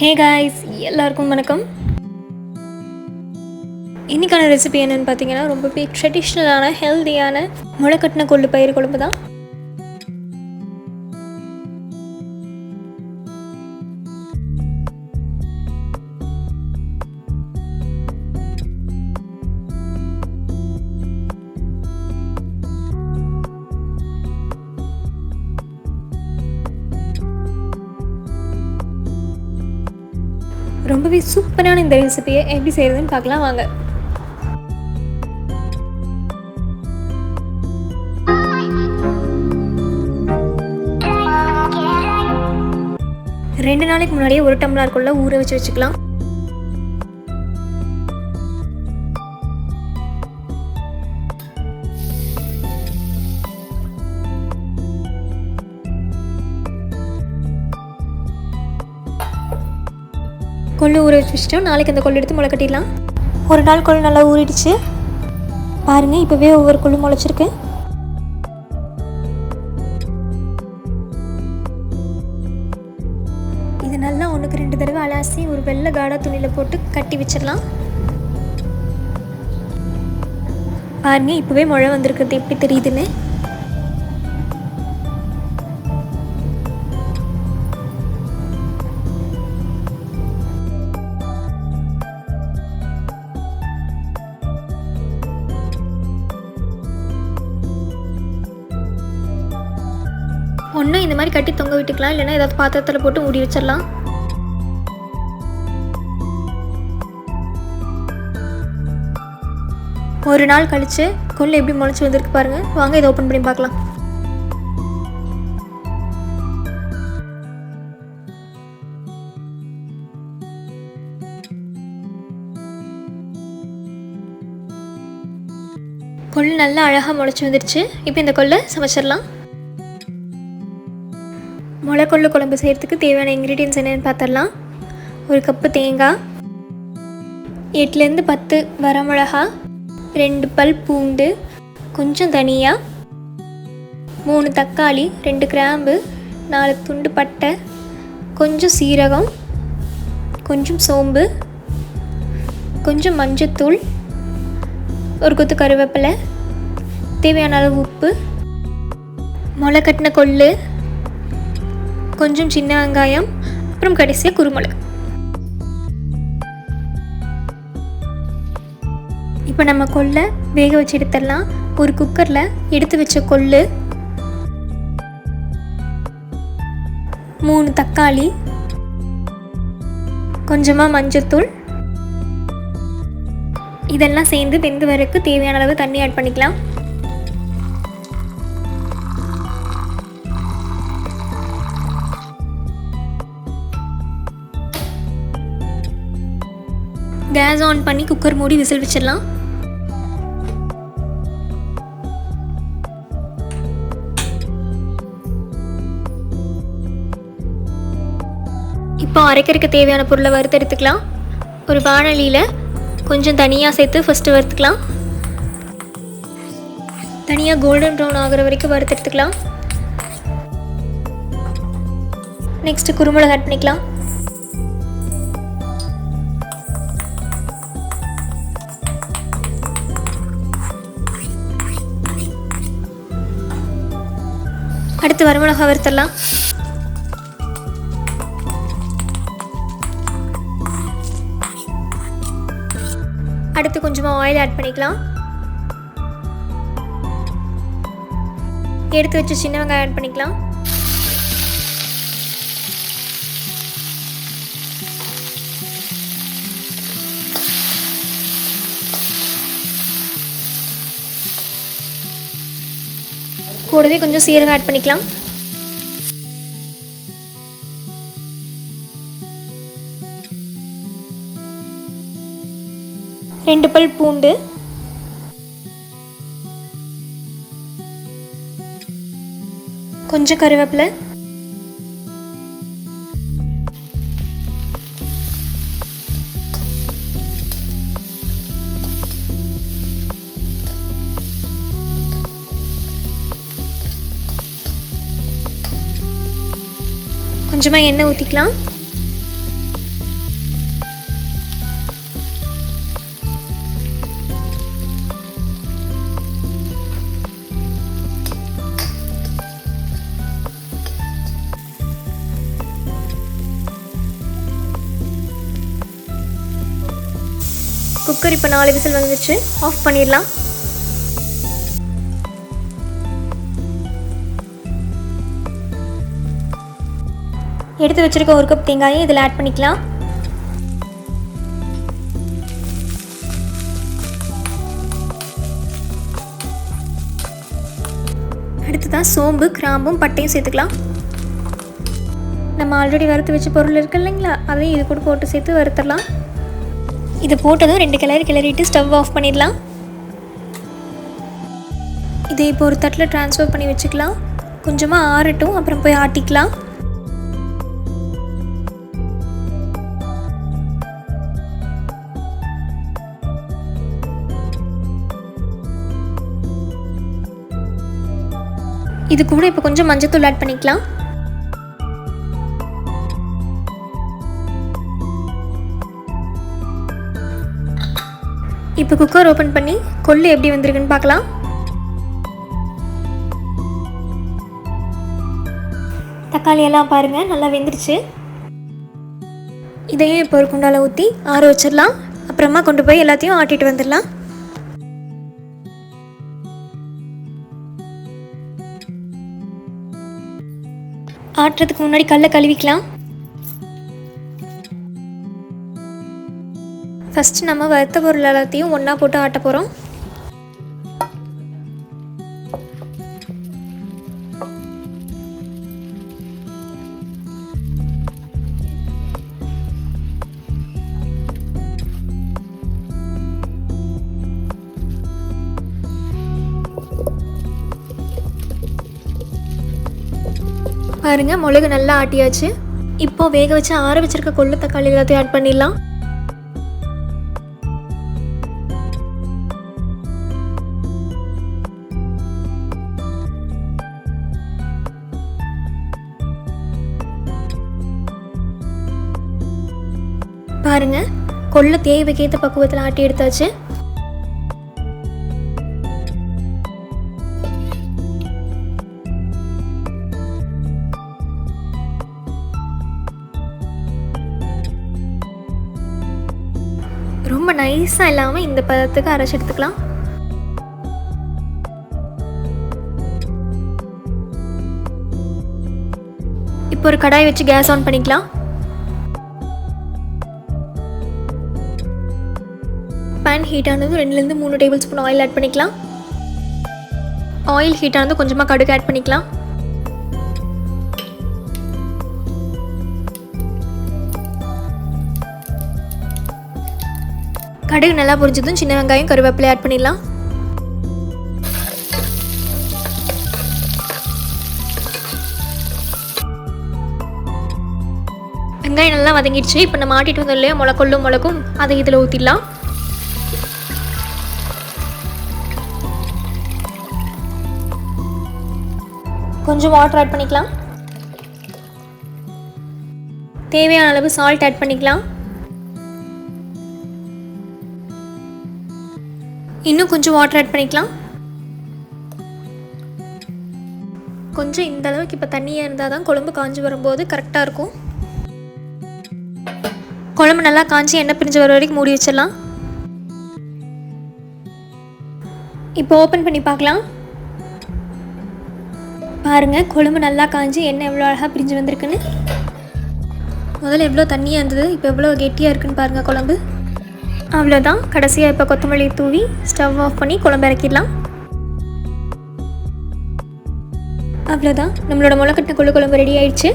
Hey guys, எல்லாருக்கும் வணக்கம். இன்றைக்கான ரெசிபி என்னென்னு பார்த்தீங்கன்னா, ரொம்பவே ட்ரெடிஷ்னலான ஹெல்த்தியான முளைக்கட்டின கொள்ளு பயிறு குழம்பு தான். ரொம்பவே சூப்பரான இந்த ரெசிபியை எப்படி செய்கிறதுன்னு பார்க்கலாம் வாங்க. ரெண்டு நாளைக்கு முன்னாடியே 1 டம்ளருக்குள்ள ஊற வச்சுக்கலாம். கொள்ளு ஊற வச்சுட்டோம். நாளைக்கு அந்த கொள்ளு எடுத்து முளை கட்டிடலாம். ஒரு நாள் கொள்ளு நல்லா ஊறிடுச்சு பாருங்கள். இப்போவே ஒவ்வொரு கொள்ளு முளைச்சிருக்கு. இது நல்லா 1க்கு 2 தடவை அலாசி ஒரு வெள்ளை காடா துணியில் போட்டு கட்டி வச்சிடலாம். பாருங்கள், இப்போவே முளை வந்திருக்கிறது எப்படி தெரியுதுன்னு. ஒன்றும் இந்த மாதிரி கட்டி தொங்க விட்டுக்கலாம், இல்லைன்னா ஏதாவது பாத்திரத்தில் போட்டு மூடி வச்சிடலாம். ஒரு நாள் கழித்து கொள்ளு எப்படி முளைச்சி வந்திருக்கு பாருங்கள். வாங்க இதை ஓப்பன் பண்ணி பார்க்கலாம். கொள்ளு நல்லா அழகாக முளைச்சி வந்துடுச்சு. இப்போ இந்த கொள்ளை சமைச்சிடலாம். முளைக்கொள்ளு குழம்பு செய்கிறதுக்கு தேவையான இன்க்ரீடியன்ஸ் என்னென்னு பார்த்துடலாம். 1 கப்பு தேங்காய், 8லேருந்து 10 வரமிளகா, 2 பல் பூண்டு, கொஞ்சம் தனியா, 3 தக்காளி, 2 கிராம்பு, 4 துண்டு பட்டை, கொஞ்சம் சீரகம், கொஞ்சம் சோம்பு, கொஞ்சம் மஞ்சத்தூள், 1 கொத்து கருவேப்பிலை, தேவையான அளவு உப்பு, முளை கட்டின கொள்ளு, கொஞ்சம் சின்ன வெங்காயம், அப்புறம் கடைசியாக குருமிளகு. இப்போ நம்ம கொள்ளை வேக வச்சு எடுத்துடலாம். ஒரு குக்கரில் எடுத்து வச்ச கொள்ளு, 3 தக்காளி, கொஞ்சமாக மஞ்சத்தூள், இதெல்லாம் சேர்ந்து வெந்து வரக்கு தேவையான அளவு தண்ணி ஆட் பண்ணிக்கலாம். கேஸ் ஆன் பண்ணி குக்கர் மூடி விசில் வச்சிடலாம். இப்போ அரைக்கிறதுக்கு தேவையான பொருளை வறுத்து எடுத்துக்கலாம். ஒரு வாணலியில் கொஞ்சம் தனியாக சேர்த்து ஃபஸ்ட்டு வறுத்துக்கலாம். தனியாக கோல்டன் ப்ரௌன் ஆகிற வரைக்கும் வறுத்து எடுத்துக்கலாம். நெக்ஸ்ட்டு குருமிளகு ஆட் பண்ணிக்கலாம். அடுத்து வரமிளகா வறுத்தரலாம். அடுத்து கொஞ்சமாக ஆயில் ஆட் பண்ணிக்கலாம். எடுத்து வச்சு சின்ன வெங்காயம் ஆட் பண்ணிக்கலாம். கூடவே கொஞ்சம் சீரகம் ஆட் பண்ணிக்கலாம். ரெண்டு பல் பூண்டு, கொஞ்சம் கருவேப்பிலை, கொஞ்சமாக எண்ணெய் ஊற்றிக்கலாம். குக்கர் இப்போ 4 விசில் வந்துச்சு. ஆஃப் பண்ணிடலாம். எடுத்து வச்சுருக்க 1 கப் தேங்காயை இதில் ஆட் பண்ணிக்கலாம். அடுத்ததான் சோம்பு, கிராம்பும் பட்டையும் சேர்த்துக்கலாம். நம்ம ஆல்ரெடி வறுத்து வச்ச பொருள் இருக்குது இல்லைங்களா, அதையும் இது கூட போட்டு சேர்த்து வறுத்துடலாம். இது போட்டதும் 2 கிளறிட்டு ஸ்டவ் ஆஃப் பண்ணிடலாம். இதை இப்போ ஒரு தட்டில் ட்ரான்ஸ்ஃபர் பண்ணி வச்சுக்கலாம். கொஞ்சமாக ஆறட்டும், அப்புறம் போய் ஆட்டிக்கலாம். இது கூட இப்போ கொஞ்சம் மஞ்சத்தூள் ஆட் பண்ணிக்கலாம். இப்போ குக்கர் ஓப்பன் பண்ணி கொள்ளு எப்படி வந்திருக்குன்னு பார்க்கலாம். தக்காளி எல்லாம் பாருங்கள் நல்லா வெந்துருச்சு. இதையும் இப்போ ஒரு குண்டால ஊற்றி ஆற வச்சிடலாம். அப்புறமா கொண்டு போய் எல்லாத்தையும் ஆட்டிட்டு வந்துடலாம். ஆட்டுறதுக்கு முன்னாடி கல்லை கழுவிக்கலாம். ஃபஸ்ட்டு நம்ம வறுத்த பொருள் எல்லாத்தையும் ஒன்றா போட்டு ஆட்ட போகிறோம். பாருங்க, மிளகு நல்லா ஆட்டியாச்சு. இப்போ வேக வச்சு ஆற வச்சிருக்க கொள்ளு தக்காளி எல்லாத்தையும் ஆட் பண்ணிடலாம். பாருங்க, கொள்ளு தேவைக்கேற்ற பக்குவத்தில் ஆட்டி எடுத்தாச்சு. ரொம்ப நைஸாக இல்லாமல் இந்த பதத்துக்கு அரைச்சி எடுத்துக்கலாம். இப்போ ஒரு கடாய் வச்சு கேஸ் ஆன் பண்ணிக்கலாம். பேன் ஹீட் ஆனதும் 2லேருந்து 3 டேபிள் ஸ்பூன் ஆயில் ஆட் பண்ணிக்கலாம். ஆயில் ஹீட் ஆனதும் கொஞ்சமாக கடுகு ஆட் பண்ணிக்கலாம். கடுகு நல்லா பொரிஞ்சதும் சின்ன வெங்காயம், கருவேப்பிலை ஆட் பண்ணிடலாம். வெங்காயம் நல்லா வதங்கிடுச்சு. இப்போ நம்ம ஆட்டிட்டு வந்தோம் இல்லையா மிளகும் அதை இதில் ஊற்றிடலாம். கொஞ்சம் வாட்டர் ஆட் பண்ணிக்கலாம். தேவையான அளவு சால்ட் ஆட் பண்ணிக்கலாம். இன்னும் கொஞ்சம் வாட்டர் ஆட் பண்ணிக்கலாம். கொஞ்சம் இந்த அளவுக்கு இப்போ தண்ணியாக இருந்தால் தான் குழம்பு காஞ்சி வரும்போது கரெக்டாக இருக்கும். குழம்பு நல்லா காஞ்சி எண்ணெய் பிரிஞ்சு வர வரைக்கும் மூடி வச்சிடலாம். இப்போ ஓப்பன் பண்ணி பார்க்கலாம். பாருங்கள், குழம்பு நல்லா காஞ்சி எண்ணெய் எவ்வளோ அழகாக பிரிஞ்சு வந்திருக்குன்னு. முதல்ல எவ்வளோ தண்ணியாக இருந்தது, இப்போ எவ்வளோ கெட்டியாக இருக்குன்னு பாருங்கள் குழம்பு. அவ்வளோதான். கடைசியாக இப்போ கொத்தமல்லி தூவி ஸ்டவ் ஆஃப் பண்ணி குழம்பு இறக்கிடலாம். அவ்வளோதான், நம்மளோட முளைக்கட்டின கொள்ளு குழம்பு ரெடி ஆயிடுச்சு.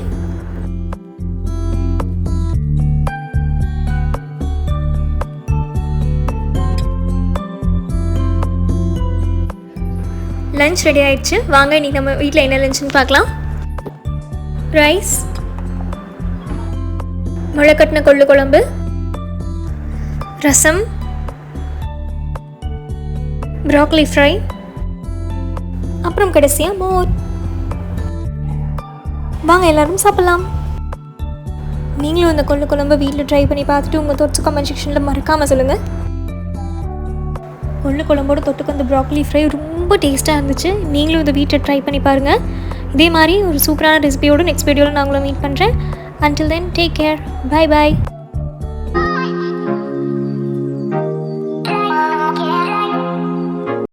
லஞ்ச் ரெடி ஆயிடுச்சு. வாங்க இன்றைக்கி நம்ம வீட்டில் என்ன லஞ்சுன்னு பார்க்கலாம். ரைஸ், முளைக்கட்டின கொள்ளு குழம்பு, ரசம், ப்ராக்கலி ஃப்ரை, அப்புறம் கடைசியாக மோர். வாங்க எல்லாரும் சாப்பிட்லாம். நீங்களும் இந்த கொள்ளு குழம்பு வீட்டில் ட்ரை பண்ணி பார்த்துட்டு உங்கள் தோட்ஸ் கமெண்ட் செக்ஷனில் மறக்காமல் சொல்லுங்கள். கொள்ளு குழம்போட தொட்டுக்கு அந்த ப்ராக்கலி ஃப்ரை ரொம்ப டேஸ்ட்டாக இருந்துச்சு. நீங்களும் இந்த வீட்டில் ட்ரை பண்ணி பாருங்கள். இதே மாதிரி ஒரு சூப்பரான ரெசிபியோடு நெக்ஸ்ட் வீடியோவில் நான் உங்களை மீட் பண்ணுறேன். Until then, take care. Bye bye.